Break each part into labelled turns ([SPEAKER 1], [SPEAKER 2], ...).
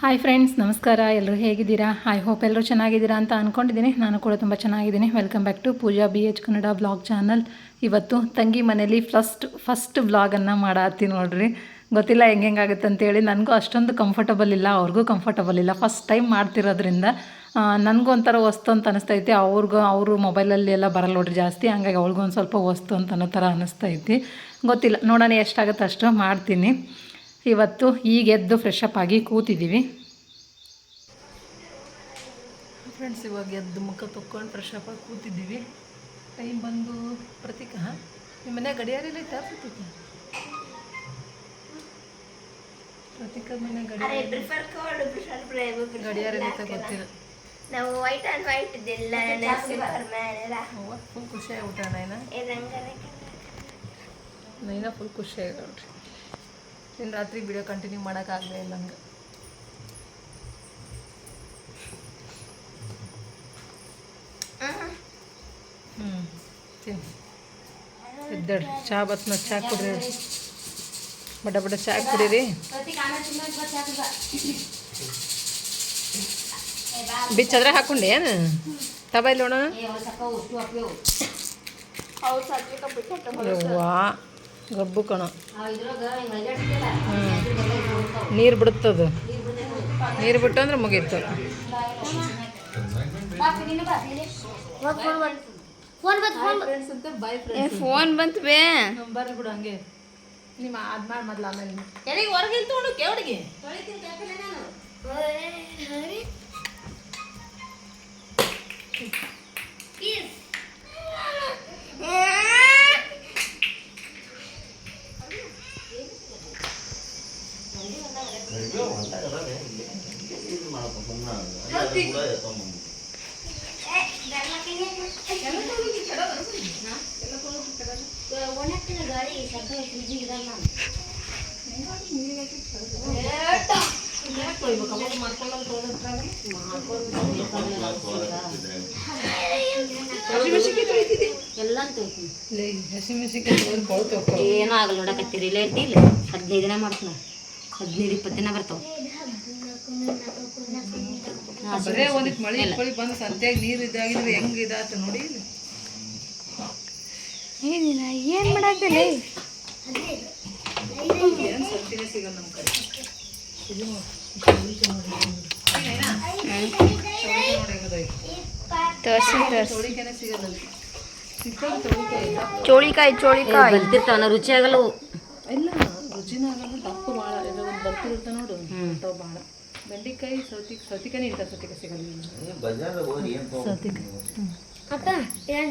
[SPEAKER 1] Hi friends, ನಮಸ್ಕಾರ. ಎಲ್ಲರೂ ಹೇಗಿದ್ದೀರಾ? ಐ ಹೋಪ್ ಎಲ್ಲರೂ ಚೆನ್ನಾಗಿದ್ದೀರಾ ಅಂತ ಅಂದ್ಕೊಂಡಿದ್ದೀನಿ. ನಾನು ಕೂಡ ತುಂಬ ಚೆನ್ನಾಗಿದ್ದೀನಿ. Welcome back to Pooja BH Kannada blog channel. ಇವತ್ತು ತಂಗಿ ಮನೇಲಿ ಫಸ್ಟ್ ವ್ಲಾಗನ್ನು ಮಾಡತ್ತೀನಿ ನೋಡ್ರಿ. ಗೊತ್ತಿಲ್ಲ ಹೆಂಗಾಗುತ್ತೆ ಅಂತೇಳಿ. ನನಗೂ ಅಷ್ಟೊಂದು ಕಂಫರ್ಟಬಲ್ ಇಲ್ಲ, ಅವ್ರಿಗೂ ಕಂಫರ್ಟಬಲ್ ಇಲ್ಲ. ಫಸ್ಟ್ ಟೈಮ್ ಮಾಡ್ತಿರೋದ್ರಿಂದ ನನಗೂ ಒಂಥರ ಹೊಸ್ತು ಅಂತ ಅನಿಸ್ತೈತಿ. ಅವರು ಮೊಬೈಲಲ್ಲಿ ಎಲ್ಲ ಬರಲ್ಲ ನೋಡ್ರಿ ಜಾಸ್ತಿ. ಹಂಗಾಗಿ ಅವ್ಳಿಗೂ ಒಂದು ಸ್ವಲ್ಪ ಹೊಸ್ತು ಅಂತ ಅನ್ನೋ ಥರ ಅನ್ನಿಸ್ತೈತಿ. ಗೊತ್ತಿಲ್ಲ, ನೋಡೋಣ ಎಷ್ಟಾಗುತ್ತೆ ಅಷ್ಟು ಮಾಡ್ತೀನಿ. ಇವತ್ತು ಈಗ ಎದ್ದು ಫ್ರೆಶ್ ಅಪ್ ಆಗಿ ಕೂತಿದ್ದೀವಿ ಫ್ರೆಂಡ್ಸ್. ಇವಾಗ ಎದ್ದು ಮುಖ ತೊಕ್ಕೊಂಡು ಫ್ರೆಶ್ ಅಪ್ ಆಗಿ ಕೂತಿದ್ದೀವಿ. ಟೈಮ್ ಬಂದು ಪ್ರತೀಕ, ನಿಮ್ಮ ಮನೆ ಗಡಿಯಾರೆಲ್ಲ ಐತಾ? ಪ್ರತೀಕದ ಮನೆ ಗಡಿಯಾರೆಲ್ಲ ಐತಾ ಗೊತ್ತಿಲ್ಲ.
[SPEAKER 2] ನಾವು ವೈಟ್ ಆ್ಯಂಡ್ ವೈಟ್ ಇದೆಲ್ಲ
[SPEAKER 1] ಫುಲ್ ಖುಷಿ ಆಗ್ಬಿಟ್ಟ ನೈನಾ ಫುಲ್ ಖುಷಿ ಆಗಿ ನೋಡ್ರಿ. ಇನ್ನು ರಾತ್ರಿ ವಿಡಿಯೋ ಕಂಟಿನ್ಯೂ ಮಾಡೋಕ್ಕಾಗಲೇ ಇಲ್ಲ ಹಂಗೆ. ತಿನ್ನಿ ಎದ್ದೇಳಿ. ಚಹಾ ಬತ್ನ ಚಹಾ ಕುಡ್ರಿ, ಬಡ ಚಹಾ ಕುಡೀರಿ. ಬಿಚ್ಚದ್ರೆ ಹಾಕೊಂಡೆ ಏನು ತಬೈಲ್ ನೋಡ. ವಾ ಗಬ್ಬು ಕಣ. ನೀರು ಬಿಡುತ್ತದು. ನೀರು ಬಿಟ್ಟು ಅಂದ್ರೆ ಮುಗೀತು.
[SPEAKER 2] ಫೋನ್ ಬಂತು ಬೇ.
[SPEAKER 1] ಬರ್ರಿ ಬಿಡು ಹಂಗೆ. ನಿಮ್ಮ ಅದು ಮಾಡಿ ಮೊದಲು ಆಮೇಲೆ ಎಲ್ಲಿಗೆ ಹೊರಗೆ ಇಲ್ತು ಹುಡುಕಿ ಅವಳಿಗೆ.
[SPEAKER 2] ಏನೋ ಆಗಲ್ಲ ನೋಡಕತ್ತೀರಿ. ಲೇಟ್ ಇಲ್ಲ, 15 ದಿನ ಮಾಡ್ತಾನ. 15-20 ದಿನ ಬರ್ತಾವ.
[SPEAKER 1] ಬರೇ ಒಂದಿಟ್ಟು ಮಳೆ ಬಂದು ಸಂತ್ಯಾಗ ನೀರು ಇದಾಗಿದ್ರೆ ಹೆಂಗೆ ಇದಾತ ನೋಡಿ.
[SPEAKER 2] ಏನಿಲ್ಲ, ಏನು ಮಾಡಾಕ್ತಿಲ್ಲ.
[SPEAKER 1] ಏನು ಸಂತಿನೇ ಸಿಗಲ್ಲ ನಮ್ಮ ಕಡೆ. ಇದು ಚೌಳಿಕಾಯಿನೇ ಸಿಗಲ್ಲ.
[SPEAKER 2] ಚೋಳಿಕಾಯಿ ಬಲ್ತಿರ್ತಾವ, ರುಚಿ ಆಗಲ್ಲ.
[SPEAKER 1] ಇಲ್ಲ, ರುಚಿನೂ ಆಗಲ್ಲ. ದಪ್ಪ ಭಾಳ ಇದು ಒಂದು ಬರ್ತಿರ್ತಾವ ನೋಡು, ಅಂಥವು ಭಾಳ. ಬೆಂಡೆಕಾಯಿ ಸೌತಿಕಾಯಿ ಇಂಥ ಸೌತಿಕಾಯಿ ಸಿಗಲ್ಲ.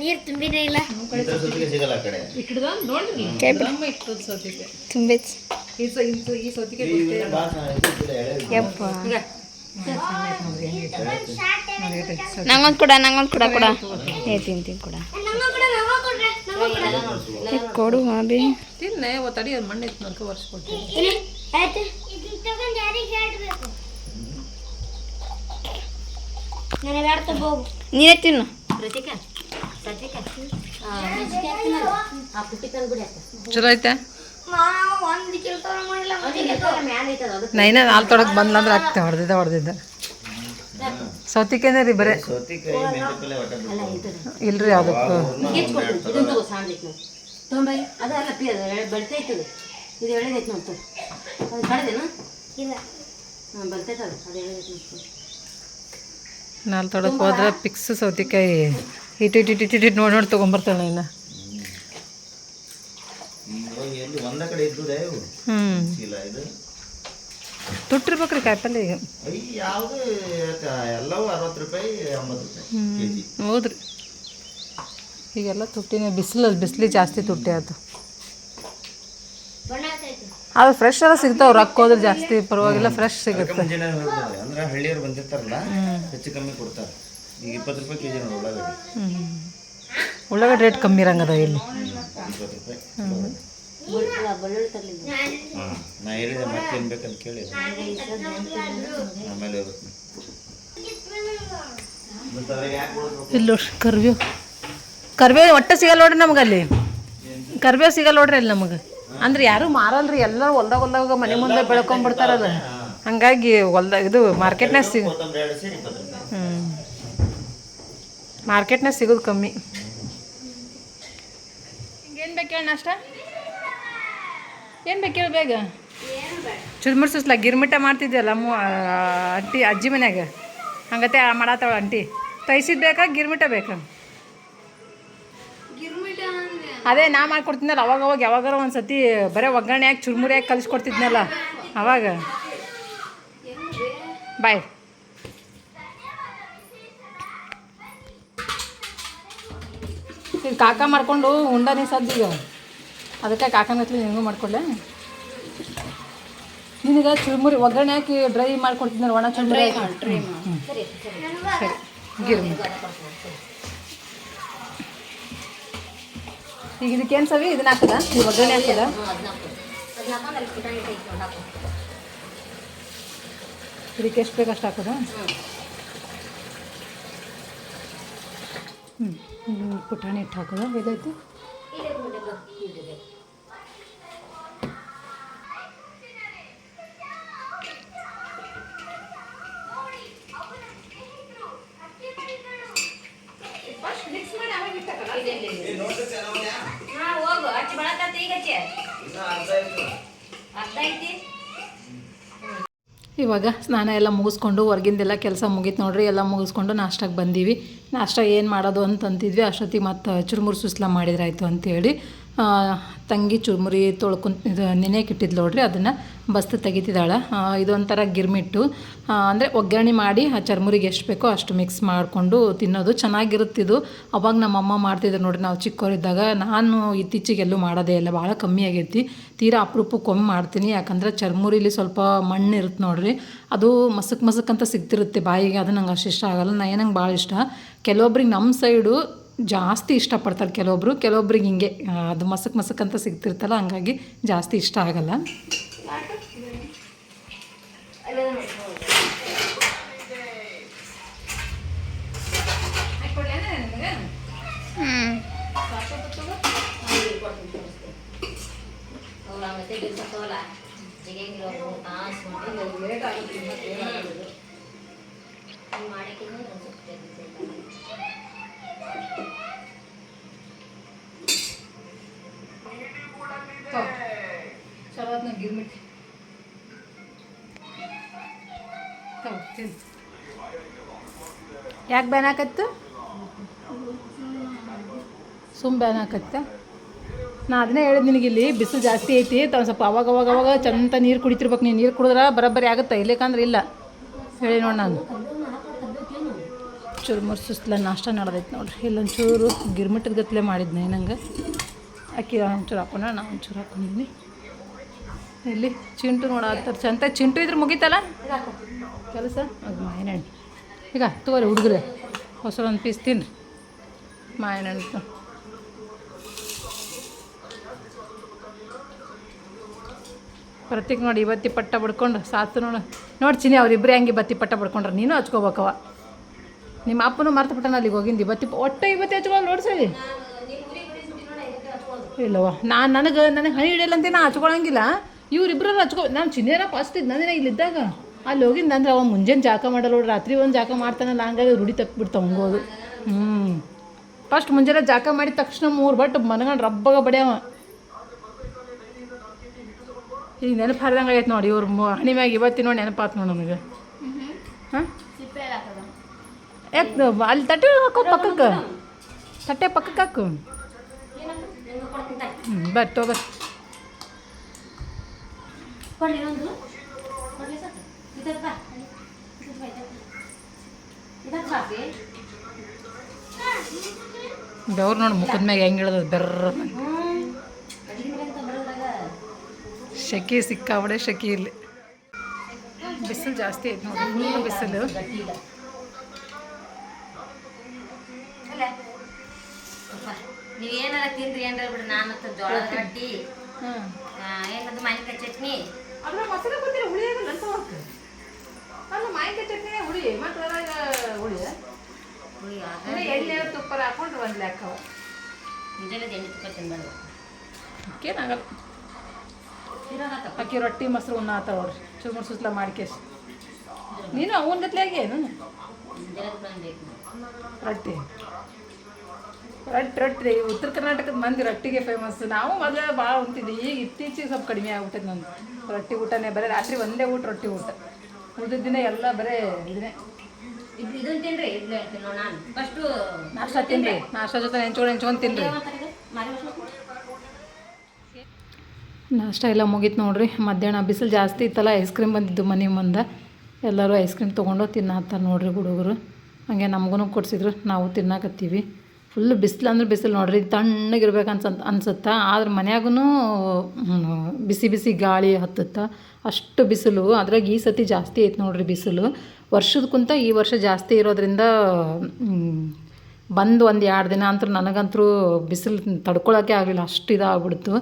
[SPEAKER 2] ನೀರು ತುಂಬಿನೇ ಇಲ್ಲ
[SPEAKER 1] ನೋಡ್ರಿ. ಇಟ್ಟದ ಸೌತಿಕಾಯಿ
[SPEAKER 2] ತುಂಬಿತ್.
[SPEAKER 1] ಈ ಸೌತಿಕಾಯಿ
[SPEAKER 2] ನಂಗೊಂದು ಕೊಡ ಕೊಡ. ತಿಂತೀನಿ ಕೊಡ ಕೊಡು ಅಭಿ.
[SPEAKER 1] ತಿನ್ನೆ ತಡಿ, ಅದು ಮಣ್ಣು ಇತ್ತು ನೋಡ್ಕೊ, ವರ್ಷ ಕೊಡ್ತೀನಿ.
[SPEAKER 2] ನೀನೇ ತಿನ್ನು.
[SPEAKER 1] ಚಲೋ ಐತೆ. ನೈನಾ ನಾಲ್ ತೊಡಕ್ ಬಂದ್ಲಂದ್ರೆ ಆಗ್ತೆ ಹೊಡೆದಿದ್ದ ಸೌತಿಕಾಯಿನೇ ರೀ. ಬರೇ ಇಲ್ರಿ ಯಾವುದಕ್ಕೂ ನಾಲ್ ತೊಡಕ್ ಹೋದ್ರೆ ಪಿಕ್ಸ್ ಸೌತಿಕಾಯಿ ಇಟ್ಟು ನೋಡಿ ತೊಗೊಂಬರ್ತಾಳೆ ನೈನಾ. ತುಟ್ಟಿರ್ಬೇಕ್ರಿ ಕಾಯಿಪಲ್ಲೆ. ಈಗ ಹೌದ್ರಿ, ಈಗೆಲ್ಲ ತುಟ್ಟಿನೇ. ಬಿಸಿಲಿ ಜಾಸ್ತಿ ತುಟ್ಟಿ ಆಯ್ತು. ಅದು ಫ್ರೆಶ್ ಎಲ್ಲ ಸಿಗ್ತಾವ. ರೊಕ್ಕ ಹೋದ್ರೆ ಜಾಸ್ತಿ ಪರವಾಗಿಲ್ಲ, ಫ್ರೆಶ್ ಸಿಗುತ್ತೆ.
[SPEAKER 3] ಅಂದ್ರೆ ಹಳ್ಳಿಯವ್ರು ಬಂದಿರ್ತಾರಲ್ಲ, ಹೆಚ್ಚು ಕಮ್ಮಿ ಕೊಡ್ತಾರೆ. ಈಗ 20 ರೂಪಾಯಿ ಕೆಜಿ ನೋಡಿ ಉಳ್ಳಾಗಡ್ಡಿ.
[SPEAKER 1] ಉಳ್ಳಾಗಡ್ಡಿ ರೇಟ್ ಕಮ್ಮಿ ಇರಂಗದ ಇಲ್ಲಿ.
[SPEAKER 3] 20 ರೂಪಾಯಿ. ನಾ ಹೇಳಿದೆ ಮತ್ತೆ ಏನು ಬೇಕಂತ ಕೇಳಿ ಆಮೇಲೆ
[SPEAKER 1] ಇಲ್ಲಿ ಕರ್ಬೇವು ಒಟ್ಟು ಸಿಗಲ್ಲ ನೋಡ್ರಿ ನಮ್ಗೆ. ಅಲ್ಲಿ ಕರ್ಬೇವು ಸಿಗಲ್ಲ ನೋಡ್ರಿ ಅಲ್ಲಿ ನಮಗೆ. ಅಂದ್ರೆ ಯಾರು ಮಾರಲ್ರಿ, ಎಲ್ಲರೂ ಹೊಲ್ದಾಗ ಮನೆ ಮುಂದೆ ಬೆಳ್ಕೊಂಡ್ಬಿಡ್ತಾರಲ್ಲ. ಹಂಗಾಗಿ ಇದು ಮಾರ್ಕೆಟ್ನಾಗ
[SPEAKER 3] ಕೊತ್ತಂಬರಿ 2 ಸೇರಿ 20 ರೂಪಾಯಿ.
[SPEAKER 1] ಮಾರ್ಕೆಟ್ನಾಗ ಸಿಗೋದು ಕಮ್ಮಿ. ಹಿಂಗೇನು ಬೇಕು ಹೇಳಿ ನಾಷ್ಟ? ಏನು ಬೇಕು ಹೇಳಿ ಬೇಗ? ಚುರ್ಮುರ್ ಸುಸ್ಲ ಗಿರ್ಮಿಟ ಮಾಡ್ತಿದ್ಯಲ್ಲ ಅಂಟಿ ಅಜ್ಜಿ ಮನ್ಯಾಗ ಹಂಗತೆ ಮಾಡತ್ತಾಳ ಅಂಟಿ. ತೈಸಿದ್ ಬೇಕಾ ಗಿರ್ಮಿಟ ಬೇಕಾ? ಅದೇ ನಾ ಮಾಡ್ಕೊಡ್ತೀನಲ್ಲ ಅವಾಗ ಯಾವಾಗಾರ ಒಂದು ಸತಿ ಬರೀ ಒಗ್ಗರಣೆ ಹಾಕಿ ಚುರ್ಮುರಿ ಹಾಕಿ ಕಲಿಸ್ಕೊಡ್ತಿದ್ನಲ್ಲ ಅವಾಗ. ಬಾಯ್. ಇದು ಕಾಕ ಮಾಡ್ಕೊಂಡು ಉಂಡಾನೆ ಸದ್ದೀಗ ಅದಕ್ಕೆ ಕಾಕನ ಹತ್ರ ನಿನಗೂ ಮಾಡ್ಕೊಡ್ಲೆ. ನಿನಗೆ ಚುರ್ಮುರಿ ಒಗ್ಗರಣೆ ಹಾಕಿ ಡ್ರೈ ಮಾಡ್ಕೊಡ್ತಿದ್ನಲ್ಲ ಒಣ ಚುರ್ಮುರಿ ಹಾಕಿ. ಸರಿ ಗಿರ್ಮಿ. ಈಗ ಇದಕ್ಕೇನು ಸವಿ ಇದನ್ನ ಹಾಕದ ಈ ಒಗ್ಗರಣೆ ಹಾಕದ? ಇದಕ್ಕೆ ಎಷ್ಟು ಬೇಕು ಅಷ್ಟು ಹಾಕೋದ? ಪುಟಾಣಿ ಹಿಟ್ಟು ಹಾಕೋದ? ಇದೈತಿ
[SPEAKER 2] ಹೋಗು ಅಚ್ಚಿ ಬಳಕತ್ತ ಈಗ ಅರ್ಧ ಐತಿ.
[SPEAKER 1] ಇವಾಗ ಸ್ನಾನ ಎಲ್ಲ ಮುಗಿಸ್ಕೊಂಡು ಹೊರಗಿಂದೆಲ್ಲ ಕೆಲಸ ಮುಗೀತು ನೋಡ್ರಿ. ಎಲ್ಲ ಮುಗಿಸ್ಕೊಂಡು ನಾಷ್ಟಾಗೆ ಬಂದೀವಿ. ನಾಷ್ಟ ಏನು ಮಾಡೋದು ಅಂತಂತಿದ್ವಿ. ಅಷ್ಟೊತ್ತಿಗೆ ಮತ್ತು ಚುರುಮುರು ಸುಸ್ಲ ಮಾಡಿದ್ರಾಯ್ತು ಅಂತೇಳಿ ತಂಗಿ ಚುರುಮುರಿ ಇದು ನೆನೆಯಕ್ಕೆ ಇಟ್ಟಿದ್ದು ನೋಡ್ರಿ. ಅದನ್ನು ಬಸ್ತು ತೆಗಿತಿದ್ದಾಳೆ. ಇದೊಂಥರ ಗಿರ್ಮಿಟ್ಟು ಅಂದರೆ ಒಗ್ಗರಣೆ ಮಾಡಿ ಆ ಚುರುಮುರಿಗೆ ಎಷ್ಟು ಬೇಕೋ ಅಷ್ಟು ಮಿಕ್ಸ್ ಮಾಡಿಕೊಂಡು ತಿನ್ನೋದು ಚೆನ್ನಾಗಿರುತ್ತಿದ್ದು. ಅವಾಗ ನಮ್ಮಮ್ಮ ಮಾಡ್ತಿದ್ರು ನೋಡ್ರಿ ನಾವು ಚಿಕ್ಕವರಿದ್ದಾಗ. ನಾನು ಇತ್ತೀಚೆಗೆಲ್ಲೂ ಮಾಡೋದೇ ಇಲ್ಲ, ಭಾಳ ಕಮ್ಮಿ ಆಗೈತಿ. ತೀರಾ ಅಪರೂಪಕ್ಕೊಮ್ಮೆ ಮಾಡ್ತೀನಿ. ಯಾಕಂದ್ರೆ ಚುರುಮುರಿಲಿ ಸ್ವಲ್ಪ ಮಣ್ಣು ಇರುತ್ತೆ ನೋಡ್ರಿ, ಅದು ಮಸಕ್ ಅಂತ ಸಿಗ್ತಿರುತ್ತೆ ಬಾಯಿಗೆ. ಅದು ನಂಗೆ ಅಷ್ಟು ಇಷ್ಟ ಆಗೋಲ್ಲ. ನಂಗೆ ಭಾಳ ಇಷ್ಟ. ಕೆಲವೊಬ್ರಿಗೆ ನಮ್ಮ ಸೈಡು ಜಾಸ್ತಿ ಇಷ್ಟಪಡ್ತಾರೆ, ಕೆಲವೊಬ್ರಿಗೆ ಹಿಂಗೆ ಅದು ಮಸಕ್ ಅಂತ ಸಿಗ್ತಿರ್ತಲ್ಲ, ಹಂಗಾಗಿ ಜಾಸ್ತಿ ಇಷ್ಟ ಆಗಲ್ಲ. ಚಲೋ ಗಿರ್ಮಿಟ್ ಯಾಕೆ ಬ್ಯಾನ್ ಹಾಕತ್ತು? ಬ್ಯಾನ್ ಹಾಕತ್ತ? ನಾ ಅದನ್ನೇ ಹೇಳಿದ್ ನಿನಗೆ, ಇಲ್ಲಿ ಬಿಸಿಲು ಜಾಸ್ತಿ ಐತಿ. ಸ್ವಲ್ಪ ಅವಾಗ ಚಂದ ನೀರು ಕುಡಿತಿರ್ಬೇಕು. ನೀನು ನೀರು ಕುಡಿದ್ರೆ ಬರೋಬ್ಬರಿ ಆಗುತ್ತೆ, ಇಲ್ಲಕ್ಕಂದ್ರೆ ಇಲ್ಲ ಹೇಳಿ ನೋಡಿ. ನಾನು ಚುರುಮುರು ಸುಸ್ಲ ನಾಷ್ಟ ನಡೆದೈತೆ ನೋಡ್ರಿ. ಇಲ್ಲೊಂಚೂರು ಗಿರ್ಮಿಟ್ಟದ ಗತ್ತಲೆ ಮಾಡಿದ್ನೆ ನಂಗೆ. ಅಕ್ಕಿ ಒಂಚೂರು ಹಾಕೋಣ, ನಾ ಒಂಚೂರು ಹಾಕೊಂಡಿನಿ. ಇಲ್ಲಿ ಚಿಂಟು ನೋಡಾಕ್ತಾರೆ ಚಂತ. ಚಿಂಟು ಇದ್ರೆ ಮುಗೀತಲ್ಲ ಕೆಲಸ. ಅದು ಮಾವಿನಹಣ್ಣು ಈಗ ತಗೋರಿ ಹುಡುಗ್ರೆ, ಹೊಸದೊಂದು ಪೀಸ್ ತಿನ್ರಿ ಮಾವಿನಹಣ್ಣು. ಪ್ರತೀಕ್ ನೋಡಿ ಇವತ್ತಿ ಪಟ್ಟ ಬಡ್ಕೊಂಡು ಸಾತು ನೋಡಿ ಚಿನಿ ಅವ್ರಿಬ್ಬರೇ ಹಂಗೆ ಬತ್ತಿ ಪಟ್ಟ ಬಡ್ಕೊಂಡ್ರೆ ನೀನು ಹಚ್ಕೋಬೇಕವ. ನಿಮ್ಮ ಅಪ್ಪನೂ ಮರ್ತು ಬಿಟ್ಟನ ಅಲ್ಲಿಗೆ ಹೋಗಿಂದು ಬತ್ತಿ ಒಟ್ಟೆ ಇವತ್ತಿ ಹಚ್ಕೊಳ್ಳಿ ನೋಡ್ಸೇಳಿ. ಇಲ್ಲವ ನನಗೆ ಹನಿ ಹಿಡಿಯಲ್ಲ ಅಂತ ನಾ ಹಚ್ಕೊಳಂಗಿಲ್ಲ. ಇವ್ರಿಬ್ರು ಹಚ್ಕೊ. ನಾನು ಚಿನ್ನೇರ ಫಸ್ಟಿದ್ದು ನಂದಿನ ಇಲ್ಲಿದ್ದಾಗ ಅಲ್ಲಿ ಹೋಗಿದ್ದು. ಅಂದ್ರೆ ಅವ ಮುಂಜಾನೆ ಜಾಕ ಮಾಡಲ್ಲ ನೋಡ್ರಿ, ರಾತ್ರಿ ಒಂದು ಜಾಕ ಮಾಡ್ತಾನಲ್ಲ, ಹಂಗಾಗಿ ರೂಢಿ ತಪ್ಪಿಬಿಡ್ತು ಹಂಗೋದು. ಫಸ್ಟ್ ಮುಂಜಾನೆ ಜಾಕ ಮಾಡಿದ ತಕ್ಷಣ 3 ಬಟ್ ಮನಗಂಡು ರಬ್ಬಗ ಬಡಿಯವ. ಈಗ ನೆನಪು ಹರಿದಂಗೆ ಆಗೈತೆ ನೋಡಿ. ಇವ್ರು ಹಣಿ ಮ್ಯಾಗ ಇವತ್ತಿನ ನೋಡಿ ನೆನಪಾತು ನೋಡಿ ನಮಗೆ. ಹಾಂ ಯಾಕೆ ಅಲ್ಲಿ ತಟ್ಟೆ ಹಾಕೋ ಪಕ್ಕಕ್ಕೆ, ತಟ್ಟೆ ಪಕ್ಕಕ್ಕೆ ಹಾಕು. ಬರ್ರಿ ತಗೋಬರ್ರಿ. ಬೆವ್ರು ನೋಡಿ ಮುಖದ ಮ್ಯಾಗ ಹೆಂಗೆ ಇಳದ ಬೆರ್ರ. ಶೆಕೆ ಸಿಕ್ಕಾಬಡೆ ಶೆಕೆ ಇಲ್ಲಿ. ಬಿಸಿಲು ಜಾಸ್ತಿ ಐತೆ ನೋಡಿ, ಫುಲ್ ಬಿಸಿಲು.
[SPEAKER 2] ನೀವೇನಾರ ತಿಂದ್ರಿ ಏನಾರ ಬಿಡ್ರಿ. ನಾನು ಜೋಳದ ರೊಟ್ಟಿ, ಏನದು ಮಾವಿನಕಾಯಿ ಚಟ್ನಿ.
[SPEAKER 1] ಅದ್ರ ಮಸಾಲೆ ಕೊಡ್ತೀರಿ ಹುಳಿ ಆಗಲ್ಲ ಅಂತ ಹೋಗ್ತದೆ. ಅಲ್ಲ ಮಾವಿನಕಾಯಿ ಚಟ್ನಿನೇ ಹುಳಿ, ಮತ್ತು ಅದ್ರಾಗ ಹುಳಿ ಎಣ್ಣೆ ತುಪ್ಪರ ಹಾಕೊಂಡು ಒಂದು ಲೆಕ್ಕವ.
[SPEAKER 2] ಇದೆಲ್ಲ ಎಣ್ಣೆ ತುಪ್ಪ ತಿನ್ಬಾರ್ದು,
[SPEAKER 1] ಏನಾಗಲ್ಲ. ಅಕ್ಕಿ ರೊಟ್ಟಿ ಮೊಸರು ಉಣ್ಣಾತಾವ ನೋಡ್ರಿ ಚುರುಮುರು ಸುಸ್ಲ ಮಾಡ್ಕೇಸಿ ನೀನು ಅವನ ಗತ್ಲಾಗಿ ಏನು ರೊಟ್ಟಿ ರೊಟ್ಟಿ ಉತ್ತರ ಕರ್ನಾಟಕದ ಮಂದಿ ರೊಟ್ಟಿಗೆ ಫೇಮಸ್. ನಾವು ಮೊದಲ ಭಾಳ ಉಣ್ತಿದ್ವಿ, ಈಗ ಇತ್ತೀಚೆಗೆ ಸ್ವಲ್ಪ ಕಡಿಮೆ ಆಗ್ಬಿಟ್ಟೈತೆ ನಂದು ರೊಟ್ಟಿ ಊಟನೇ. ಬರೀ ರಾತ್ರಿ ಒಂದೇ ಊಟ ರೊಟ್ಟಿ ಊಟ, ಉಳಿದ ದಿನ ಎಲ್ಲ ಬರೀ ಇದನ್ನೇ.
[SPEAKER 2] ಇದನ್ನ ತಿನ್ರಿ, ಇಡ್ಲಿ ಹೇಳ್ತೀನಿ ನೋಡಿ ನಾನು ಫಸ್ಟು
[SPEAKER 1] ನಾಷ್ಟ ತಿನ್ರಿ, ನಾಷ್ಟ ಜೊತೆ ನೆಂಚ್ಕೊಂಡು ತಿನ್ರಿ. ನಾಷ್ಟ ಎಲ್ಲ ಮುಗೀತು ನೋಡ್ರಿ. ಮಧ್ಯಾಹ್ನ ಬಿಸಿಲು ಜಾಸ್ತಿ ಇತ್ತಲ್ಲ, ಐಸ್ ಕ್ರೀಮ್ ಬಂದಿದ್ದು ಮನೆ ಮುಂದೆ. ಎಲ್ಲರೂ ಐಸ್ ಕ್ರೀಮ್ ತೊಗೊಂಡು ತಿನ್ನತ್ತಾರೆ ನೋಡ್ರಿ ಹುಡುಗರು. ಹಾಗೆ ನಮಗೂ ಕೊಡಿಸಿದ್ರು, ನಾವು ತಿನ್ನಕತ್ತೀವಿ. ಫುಲ್ ಬಿಸಿಲು ಅಂದ್ರೆ ಬಿಸಿಲು ನೋಡ್ರಿ, ತಣ್ಣಗಿರ್ಬೇಕು ಅನ್ಸುತ್ತೆ. ಆದ್ರೆ ಮನ್ಯಾಗೂ ಬಿಸಿ ಬಿಸಿ ಗಾಳಿ ಹತ್ತುತ್ತೆ, ಅಷ್ಟು ಬಿಸಿಲು. ಅದ್ರಾಗ ಈ ಸತಿ ಜಾಸ್ತಿ ಐತೆ ನೋಡ್ರಿ ಬಿಸಿಲು. ವರ್ಷದಕ್ಕಿಂತ ಈ ವರ್ಷ ಜಾಸ್ತಿ ಇರೋದ್ರಿಂದ ಬಂದು ಒಂದು 2 ದಿನ ಅಂತೂ ನನಗಂತೂ ಬಿಸಿಲು ತಡ್ಕೊಳಕ್ಕೆ ಆಗಲಿಲ್ಲ, ಅಷ್ಟು ಇದಾಗ್ಬಿಡ್ತು.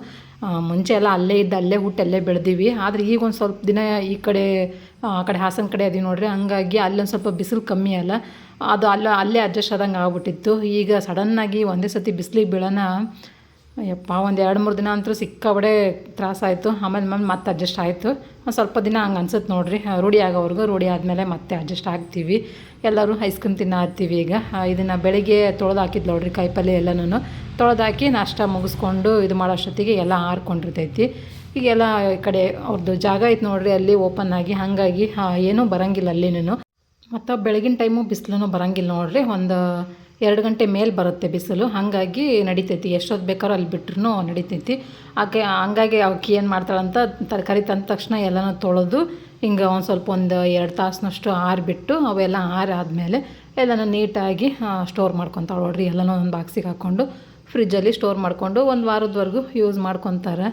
[SPEAKER 1] ಮುಂಚೆ ಎಲ್ಲ ಅಲ್ಲೇ ಇದ್ದು ಅಲ್ಲೇ ಹುಟ್ಟು ಅಲ್ಲೇ ಬೆಳೆದೀವಿ. ಆದರೆ ಈಗ ಒಂದು ಸ್ವಲ್ಪ ದಿನ ಈ ಕಡೆ ಆ ಕಡೆ ಹಾಸನ ಕಡೆ ಅದೀವಿ ನೋಡ್ರಿ, ಹಂಗಾಗಿ ಅಲ್ಲೊಂದು ಸ್ವಲ್ಪ ಬಿಸಿಲು ಕಮ್ಮಿ ಅಲ್ಲ, ಅದು ಅಲ್ಲೇ ಅಡ್ಜಸ್ಟ್ ಆದಂಗೆ ಆಗ್ಬಿಟ್ಟಿತ್ತು. ಈಗ ಸಡನ್ನಾಗಿ ಒಂದೇ ಸತಿ ಬಿಸಿಲಿಗೆ ಬೀಳೋಣ ಯಪ್ಪ, ಒಂದು 2-3 ದಿನ ಅಂತೂ ಸಿಕ್ಕಾಬಡೆ ತ್ರಾಸಾಯಿತು. ಆಮೇಲೆ ಮತ್ತೆ ಅಡ್ಜಸ್ಟ್ ಆಯಿತು. ಒಂದು ಸ್ವಲ್ಪ ದಿನ ಹಂಗೆ ಅನ್ಸುತ್ತೆ ನೋಡ್ರಿ, ರೂಢಿ ಆಗೋವರೆಗೂ. ರೂಢಿ ಆದಮೇಲೆ ಮತ್ತೆ ಅಡ್ಜಸ್ಟ್ ಆಗ್ತೀವಿ. ಎಲ್ಲರೂ ಐಸ್ ಕ್ರೀಮ್ ತಿನ್ನತ್ತೀವಿ ಈಗ. ಇದನ್ನು ಬೆಳಿಗ್ಗೆ ತೊಳೆದು ಹಾಕಿದ್ದು ನೋಡ್ರಿ, ಕಾಯಿಪಲ್ಲೆ ಎಲ್ಲನೂ ತೊಳೆದಾಕಿ ನಾಷ್ಟ ಮುಗಿಸ್ಕೊಂಡು ಇದು ಮಾಡೋ ಅಷ್ಟೊತ್ತಿಗೆ ಎಲ್ಲ ಆರ್ಕೊಂಡಿರ್ತೈತಿ. ಈಗೆಲ್ಲ ಈ ಕಡೆ ಅವ್ರದ್ದು ಜಾಗ ಐತೆ ನೋಡ್ರಿ ಅಲ್ಲಿ ಓಪನ್ ಆಗಿ, ಹಾಗಾಗಿ ಏನೂ ಬರೋಂಗಿಲ್ಲ ಅಲ್ಲಿನೂ. ಮತ್ತು ಬೆಳಗಿನ ಟೈಮು ಬಿಸಿಲು ಬರೋಂಗಿಲ್ಲ ನೋಡ್ರಿ, ಒಂದು 2 ಗಂಟೆ ಮೇಲೆ ಬರುತ್ತೆ ಬಿಸಿಲು, ಹಾಗಾಗಿ ನಡಿತೈತಿ. ಎಷ್ಟೊತ್ತು ಬೇಕಾದ್ರೂ ಅಲ್ಲಿ ಬಿಟ್ರೂ ನಡಿತೈತಿ. ಹಂಗಾಗಿ ಅವಕ್ಕೆ ಏನು ಮಾಡ್ತಾಳಂತ ತರಕಾರಿ ತಂದ ತಕ್ಷಣ ಎಲ್ಲನೂ ತೊಳೆದು ಹಿಂಗೆ ಒಂದು ಸ್ವಲ್ಪ 1-2 ತಾಸಿನಷ್ಟು ಆರಿಬಿಟ್ಟು ಅವೆಲ್ಲ ಆರಾದಮೇಲೆ ಎಲ್ಲನೂ ನೀಟಾಗಿ ಸ್ಟೋರ್ ಮಾಡ್ಕೊತಾಳೆ ನೋಡ್ರಿ. ಎಲ್ಲನೂ ಒಂದು ಬಾಕ್ಸಿಗೆ ಹಾಕ್ಕೊಂಡು ಫ್ರಿಜ್ಜಲ್ಲಿ ಸ್ಟೋರ್ ಮಾಡಿಕೊಂಡು 1 ವಾರದವರೆಗೂ ಯೂಸ್ ಮಾಡ್ಕೊತಾರೆ.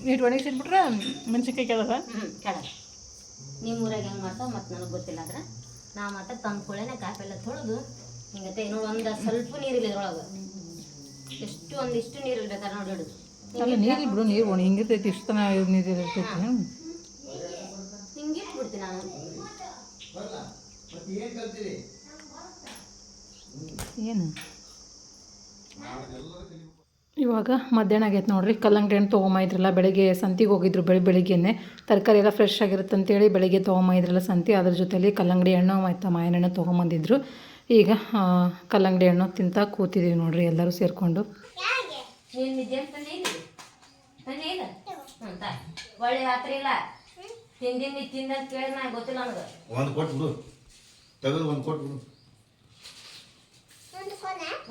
[SPEAKER 1] ನೀಟ್ ಒಣಗಿಸಿಟ್ಬಿಟ್ರೆ ಮೆಣಸಿನ್ಕಾಯಿ ಕೆಳಗೆ
[SPEAKER 2] ಕೆಳಗೆ ನಿಮ್ಮ ಊರಾಗ ಹೆಂಗೆ ಮಾಡ್ತಾವೆ ಮತ್ತು ನನಗೆ ಗೊತ್ತಿಲ್ಲ. ಆದ್ರೆ ನಾ ಮತ್ತೆ ತಂದು ಕೂಡಲೇ ಕಾಯಿಪಲ್ಲೆ ತೊಳೆದು ಹಿಂಗತ್ತೆ ನೋಡಿ, ಒಂದು ಸ್ವಲ್ಪ ನೀರಿಲ್ಲ ಇದ್ರೊಳಗೆ, ಒಂದಿಷ್ಟು ನೀರು ಇರ್ಬೇಕಾದ್ರೆ ನೋಡಿ ಹಿಡಿದು
[SPEAKER 1] ಅಲ್ಲ ನೀರು ಬಿಡು, ನೀರು ಹಿಂಗಿರ್ತೈತಿ, ಇಷ್ಟು ತನ ನೀರು ಇರ್ತೈತಿ.
[SPEAKER 2] ಹಿಂಗೆ ಇಟ್ಬಿಡ್ತೀನಿ ನಾನು.
[SPEAKER 1] ಏನು ಇವಾಗ ಮಧ್ಯಾಹ್ನ ಆಗೈತೆ ನೋಡ್ರಿ. ಕಲ್ಲಂಗಡಿ ಹಣ್ಣು ತೊಗೊಂಬೈದ್ರಲ್ಲ, ಬೆಳಗ್ಗೆ ಸಂತಿಗೆ ಹೋಗಿದ್ರು. ಬೆಳಿಗ್ಗೆನೆ ತರಕಾರಿ ಎಲ್ಲ ಫ್ರೆಶ್ ಆಗಿರುತ್ತೆ ಅಂತೇಳಿ ಬೆಳಗ್ಗೆ ತೊಗೊಂಬೈದ್ರಲ್ಲ ಸಂತಿ, ಅದ್ರ ಜೊತೆಲಿ ಕಲ್ಲಂಗಡಿ ಹಣ್ಣು ಮತ್ತು ಮಾವಿನ ಹಣ್ಣು ತೊಗೊಂಬಂದಿದ್ರು. ಈಗ ಕಲ್ಲಂಗಡಿ ಹಣ್ಣು ತಿಂತ ಕೂತಿದ್ದೀವಿ ನೋಡ್ರಿ ಎಲ್ಲರೂ ಸೇರಿಕೊಂಡು.
[SPEAKER 2] ಒಳ್ಳೆ ರಾತ್ರಿ ಇಲ್ಲ ತಿಂದಿನ ತಿಂದಂತ ಕೇಳಿದ್ರೆ ನನಗೆ ಗೊತ್ತಿಲ್ಲ. ನನಗೆ
[SPEAKER 3] ಒಂದು ಕೊಟ್ಬಿಡು, ತೆಗೆದು ಒಂದು ಕೊಟ್ಬಿಡು.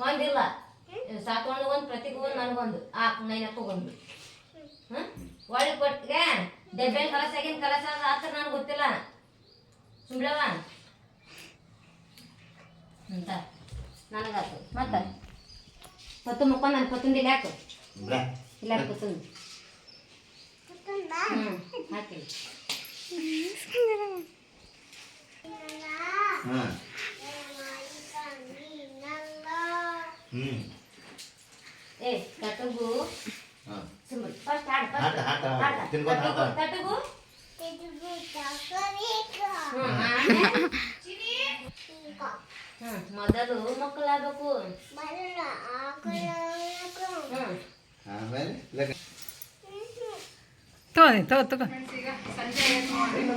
[SPEAKER 2] ಒಂದಿಲ್ಲ ಸಾಕೊಂಡು ಒಂದು ಪ್ರತಿಗೂ ಒಂದು ನನಗೊಂದು ನೈನ ತಗೊಂಡು ಒಳ್ಳೆ ಕೊಟ್ಟಿಗೆ ಡೆಬ್ಬೆಲ್ ಕಲಸಾಗಿನ ಕಲಸ ಆತರ ನನಗೆ ಗೊತ್ತಿಲ್ಲ. ಸುಂಬ್ಳವ ಅಂತ ನನಗಾತು. ಮತ್ತೆ ಪತ್ತು ಮುಕ್ಕೊಂಡು ನಾನು ಕೊತ್ತಂಬರಿ ಇಲ್ಲಿ ಹಾಕು, ಇಲ್ಲ ಕೊತ್ತಂಬರಿ ಹಾಕಿ. ಏ ತಟಗು ಫಸ್ಟ್ ತಟಗು ಮೊದಲು ಮಕ್ಕಳಾಗಬೇಕು.
[SPEAKER 1] ತಗೋ ಈಗ ಸಂಜೆ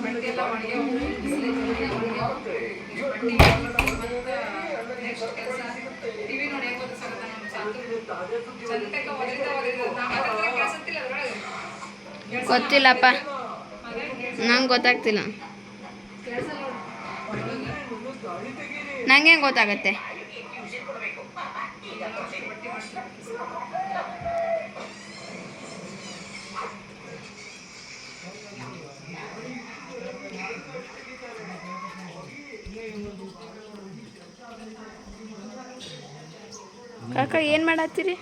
[SPEAKER 1] ಬಟ್ಟೆ ಎಲ್ಲ ಒಣಗಿ ಟಿವಿ ನೋಡಿ
[SPEAKER 4] ಗೊತ್ತಿಲ್ಲಪ್ಪ, ನಂಗೆ ಗೊತ್ತಾಗ್ತಿಲ್ಲ. ನಂಗೆ ಗೊತ್ತಾಗತ್ತೆ. ಕಾಕ ಏನು ಮಾಡತ್ತೀರಿ?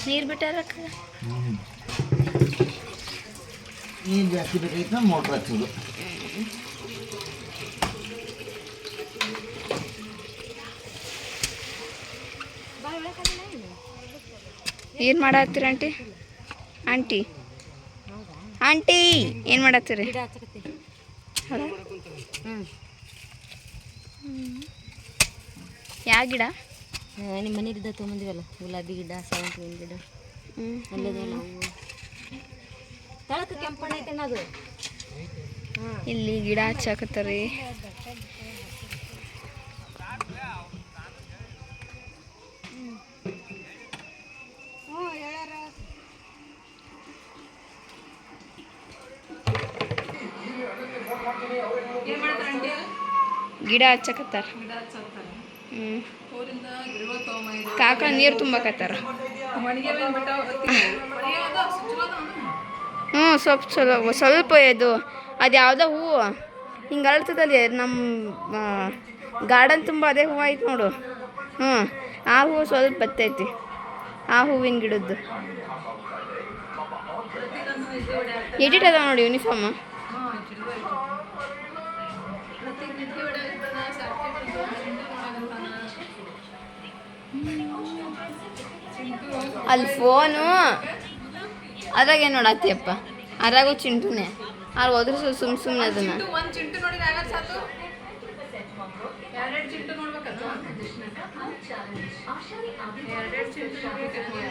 [SPEAKER 4] ನೀರು ಬಿಟ್ಟಾರಕ್ಕ
[SPEAKER 3] ನೀರು ಜಾಸ್ತಿ ಬೇಕಾಯ್ತು, ಮೋಟ್ರ್ ಹಚ್ಚೋದು.
[SPEAKER 4] ಏನು ಮಾಡತ್ತೀರಿ ಆಂಟಿ ಆಂಟಿ ಆಂಟಿ ಏನು ಮಾಡತ್ತೀರಿ
[SPEAKER 2] ಗಿಡ ಹಚ್ಚಕತ್ತಿ.
[SPEAKER 4] ಹೌದಾ
[SPEAKER 2] ಹ್ಞೂ
[SPEAKER 4] ಯಾವ ಗಿಡ
[SPEAKER 2] ನಿಮ್ಮ ಮನೆಯಿಂದ ತೊಗೊಂಬಂದಿವಲ್ಲ ಗುಲಾಬಿ ಗಿಡ ಸೇವಂತಿಗೆ ಗಿಡ
[SPEAKER 4] ಹ್ಞೂ
[SPEAKER 2] ಅಲ್ಲದಲ್ಲ ಹೂವು ತಳಕ್ಕೆ ಕೆಂಪಣ್ಣ ಐತೆ ಅದು.
[SPEAKER 4] ಇಲ್ಲಿ ಗಿಡ ಹಚ್ಚಾಕತ್ತಾರಿ. ಗಿಡ ಹಚ್ಚಕತ್ತಾರ. ಹ್ಞೂ ಕಾಕ ನೀರು ತುಂಬಕತ್ತಾರ. ಹ್ಞೂ ಸ್ವಲ್ಪ ಇದು ಅದು ಯಾವುದೋ ಹೂವು ಹಿಂಗೆ ಅಳ್ತದಲ್ಲಿ ನಮ್ಮ ಗಾರ್ಡನ್ ತುಂಬ ಅದೇ ಹೂವು ಐತೆ ನೋಡು. ಹ್ಞೂ ಆ ಹೂವು ಸ್ವಲ್ಪ ಬತ್ತೈತಿ, ಆ ಹೂವಿನ ಗಿಡದ್ದು. ಎಡಿಟ್ ಅದಾವ ನೋಡಿ ಯೂನಿಫಾರ್ಮ್. ಅಲ್ಲಿ ಫೋನು ಅದ್ರಾಗ ಏನು ನೋಡತ್ತೀಯಪ್ಪ, ಅದ್ರಾಗೂ ಚಿಂಟುನೇ ಅಲ್ಲಿ ಹೋದ್ರೆ ಸುಮ್ಮನೆ ಅದನ್ನು
[SPEAKER 1] ಒಂದು ಚಿಂಟು ನೋಡಿದ್ರೆ ಆಗಲ್ಲ ಸಾಕು, ಎರಡೆರಡು ಚಿಂಟು ನೋಡ್ಬೇಕಲ್ಲ, ಎರಡೆರಡು ಚಿಂಟು ನೋಡ್ಬೇಕಲ್ಲ.